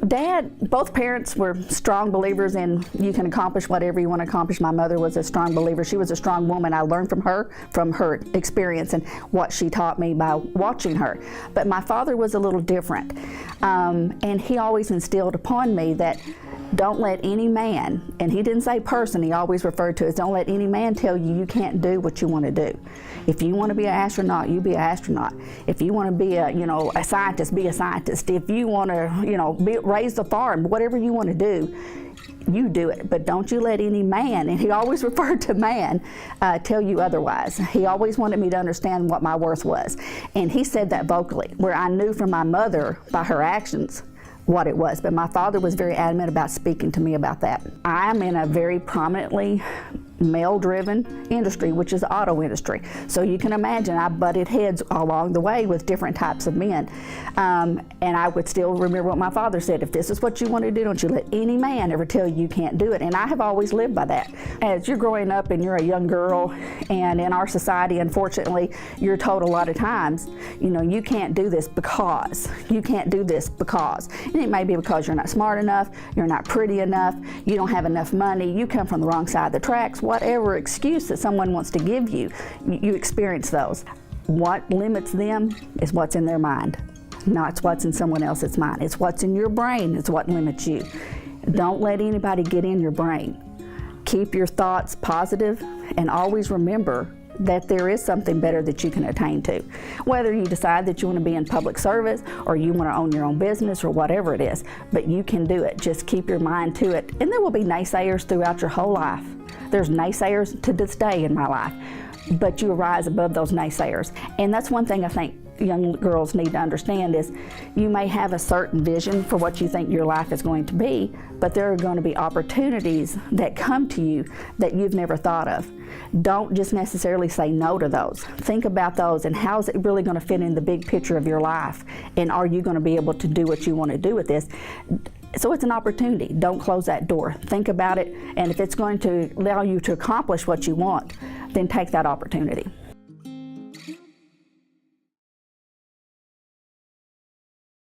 Both parents were strong believers in you can accomplish whatever you want to accomplish. My mother was a strong believer. She was a strong woman. I learned from her experience and what she taught me by watching her. But my father was a little different. And he always instilled upon me that don't let any man, and he didn't say person, he always referred to it as don't let any man tell you you can't do what you want to do. If you want to be an astronaut, you be an astronaut. If you want to be a scientist, be a scientist. If you want to, raise the farm, whatever you want to do, you do it. But don't you let any man, and he always referred to man, tell you otherwise. He always wanted me to understand what my worth was. And he said that vocally, where I knew from my mother by her actions what it was, but my father was very adamant about speaking to me about that. I'm in a very prominently male-driven industry, which is the auto industry. So you can imagine I butted heads along the way with different types of men. And I would still remember what my father said, if this is what you want to do, don't you let any man ever tell you can't do it. And I have always lived by that. As you're growing up and you're a young girl, and in our society, unfortunately, you're told a lot of times, you can't do this because. You can't do this because. And it may be because you're not smart enough, you're not pretty enough, you don't have enough money, you come from the wrong side of the tracks. Whatever excuse that someone wants to give you, you experience those. What limits them is what's in their mind, not what's in someone else's mind. It's what's in your brain is what limits you. Don't let anybody get in your brain. Keep your thoughts positive and always remember that there is something better that you can attain to. Whether you decide that you want to be in public service or you want to own your own business or whatever it is, but you can do it. Just keep your mind to it. And there will be naysayers throughout your whole life. There's naysayers to this day in my life, but you rise above those naysayers. And that's one thing I think young girls need to understand is you may have a certain vision for what you think your life is going to be, but there are going to be opportunities that come to you that you've never thought of. Don't just necessarily say no to those. Think about those and how is it really going to fit in the big picture of your life, and are you going to be able to do what you want to do with this? So it's an opportunity. Don't close that door. Think about it, and if it's going to allow you to accomplish what you want, then take that opportunity.